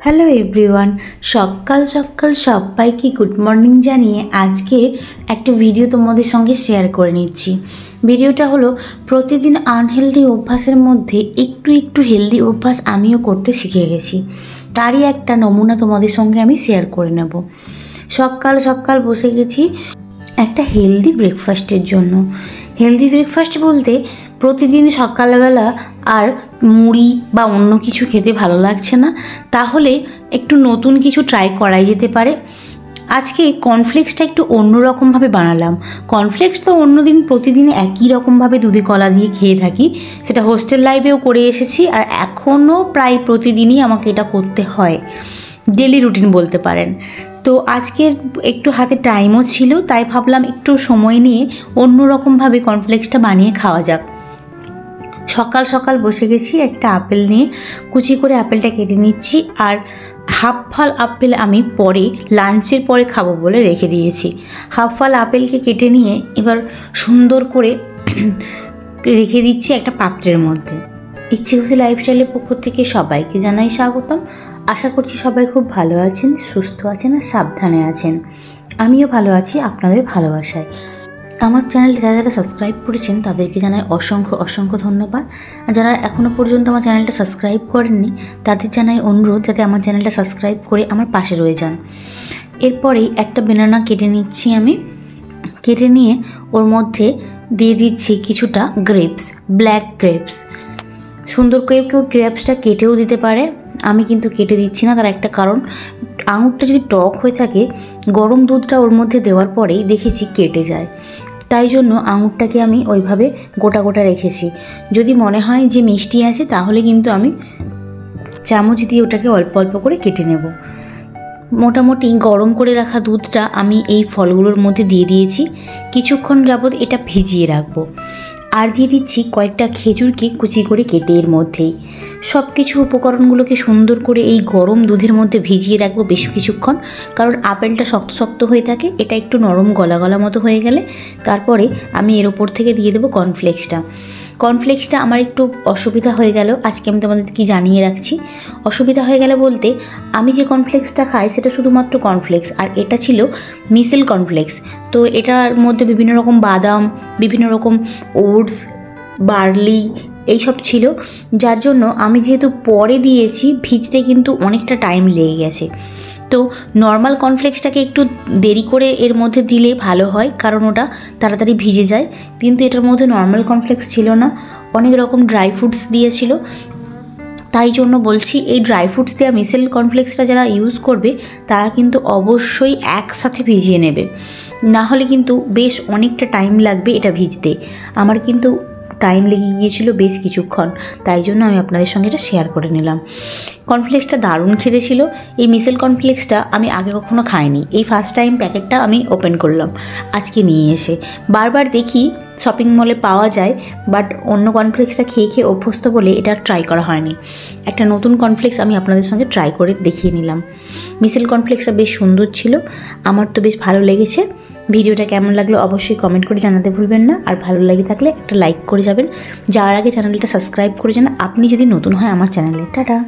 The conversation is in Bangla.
হ্যালো এভরিওয়ান, সকাল সকাল সবাইকে গুড মর্নিং জানিয়ে আজকে একটা ভিডিও তোমাদের সঙ্গে শেয়ার করে নিচ্ছি। ভিডিওটা হলো প্রতিদিন আনহেলদি অভ্যাসের মধ্যে একটু একটু হেলদি অভ্যাস আমিও করতে শিখে গেছি, তারই একটা নমুনা তোমাদের সঙ্গে আমি শেয়ার করে নেব। সকাল সকাল বসে গেছি একটা হেলদি ব্রেকফাস্টের জন্য। হেলদি ব্রেকফাস্ট বলতে প্রতিদিন সকালবেলা আর মুড়ি বা অন্য কিছু খেতে ভালো লাগছে না, তাহলে একটু নতুন কিছু ট্রাই করাই যেতে পারে। আজকে কর্নফ্লেক্সটা একটু অন্যরকমভাবে বানালাম। কর্নফ্লেক্স তো অন্যদিন প্রতিদিন একই রকমভাবে দুধে কলা দিয়ে খেয়ে থাকি, সেটা হোস্টেল লাইফেও করে এসেছি, আর এখনও প্রায় প্রতিদিনই আমাকে এটা করতে হয়, ডেলি রুটিন বলতে পারেন। তো আজকের একটু হাতে টাইমও ছিল, তাই ভাবলাম একটু সময় নিয়ে অন্য রকমভাবে কর্নফ্লেক্সটা বানিয়ে খাওয়া যাক। সকাল সকাল বসে গেছি একটা আপেল নিয়ে, কুচি করে আপেলটা কেটে নিচ্ছি, আর হাফ ফাল আপেল আমি পরে লাঞ্চের পরে খাবো বলে রেখে দিয়েছি। হাফ ফাল আপেলকে কেটে নিয়ে এবার সুন্দর করে রেখে দিচ্ছি একটা পাত্রের মধ্যে। ইচ্ছে খুশি লাইফস্টাইলের পক্ষ থেকে সবাইকে জানাই স্বাগতম। আশা করছি সবাই খুব ভালো আছেন, সুস্থ আছেন আর সাবধানে আছেন। আমিও ভালো আছি আপনাদের ভালোবাসায়। আমার চ্যানেলটা যারা সাবস্ক্রাইব করেছেন তাদেরকে জানাই অসংখ্য অসংখ্য ধন্যবাদ। আর যারা এখনও পর্যন্ত আমার চ্যানেলটা সাবস্ক্রাইব করেননি তাদের জানাই অনুরোধ যাতে আমার চ্যানেলটা সাবস্ক্রাইব করে আমার পাশে রয়ে যান। এরপরেই একটা বেনানা কেটে নিচ্ছি আমি। কেটে নিয়ে ওর মধ্যে দিয়ে দিচ্ছি কিছুটা গ্রেপস, ব্ল্যাক গ্রেপস। সুন্দর করে কেউ গ্রেপসটা কেটেও দিতে পারে, আমি কিন্তু কেটে দিচ্ছি না। তার একটা কারণ, আঙুরটা যদি টক হয়ে থাকে গরম দুধটা ওর মধ্যে দেওয়ার পরেই দেখেছি কেটে যায়, তাই জন্য আঙুরটাকে আমি ওইভাবে গোটা গোটা রেখেছি। যদি মনে হয় যে মিষ্টি আছে তাহলে কিন্তু আমি চামচ দিয়ে ওটাকে অল্প অল্প করে কেটে নেব। মোটামুটি গরম করে রাখা দুধটা আমি এই ফলগুলোর মধ্যে দিয়ে দিয়েছি। কিছুক্ষণ যাবত এটা ভিজিয়ে রাখবো। আর দিয়ে দিচ্ছি কয়েকটা খেজুরকে কুচি করে কেটে এর মধ্যেই। সব কিছু উপকরণগুলোকে সুন্দর করে এই গরম দুধের মধ্যে ভিজিয়ে রাখবো বেশ কিছুক্ষণ, কারণ আপেলটা শক্ত শক্ত হয়ে থাকে। এটা একটু নরম গলা গলা মতো হয়ে গেলে তারপরে আমি এর ওপর থেকে দিয়ে দেবো কর্নফ্লেক্সটা। কর্নফ্লেক্সটা আমার একটু অসুবিধা হয়ে গেল, আজকে আমি তোমাদের কি জানিয়ে রাখছি। অসুবিধা হয়ে গেল বলতে, আমি যে কর্নফ্লেক্সটা খাই সেটা শুধুমাত্র কর্নফ্লেক্স, আর এটা ছিল মিসেল কর্নফ্লেক্স। তো এটার মধ্যে বিভিন্ন রকম বাদাম, বিভিন্ন রকম ওটস, বার্লি এইসব ছিল, যার জন্য আমি যেহেতু পরে দিয়েছি ভিজতে কিন্তু অনেকটা টাইম লেগে গেছে। তো নর্মাল কর্নফ্লেক্সটাকে একটু দেরি করে এর মধ্যে দিলে ভালো হয়, কারণ ওটা তাড়াতাড়ি ভিজে যায়। কিন্তু এটার মধ্যে নর্মাল কর্নফ্লেক্স ছিল না, অনেক রকম ড্রাই ফ্রুটস দিয়েছিল। তাই জন্য বলছি, এই ড্রাই ফ্রুটস দেওয়া মিসেল কর্নফ্লেক্সটা যারা ইউজ করবে তারা কিন্তু অবশ্যই একসাথে ভিজিয়ে নেবে, না হলে কিন্তু বেশ অনেকটা টাইম লাগবে এটা ভিজতে। আমার কিন্তু টাইম লেগে গিয়েছিল বেশ কিছুক্ষণ, তাই জন্য আমি আপনাদের সঙ্গে এটা শেয়ার করে নিলাম। কর্নফ্লেক্সটা দারুণ খেতে ছিল। এই মিসেল কর্নফ্লেক্সটা আমি আগে কখনো খাইনি, এই ফার্স্ট টাইম প্যাকেটটা আমি ওপেন করলাম আজকে নিয়ে এসে। বারবার দেখি শপিং মলে পাওয়া যায়, বাট অন্য কর্নফ্লেক্সটা খেয়ে খেয়ে অভ্যস্ত বলে এটা ট্রাই করা হয়নি। একটা নতুন কর্নফ্লেক্স আমি আপনাদের সঙ্গে ট্রাই করে দেখিয়ে নিলাম। মিসেল কর্নফ্লেক্সটা বেশ সুন্দর ছিল, আমার তো বেশ ভালো লেগেছে। ভিডিওটা কেমন লাগলো অবশ্যই কমেন্ট করে জানাতে ভুলবেন না, আর ভালো লাগে থাকলে একটা লাইক করে যাবেন। যাওয়ার আগে চ্যানেলটা সাবস্ক্রাইব করে যান আপনি যদি নতুন হয় আমার চ্যানেলে। টাটা।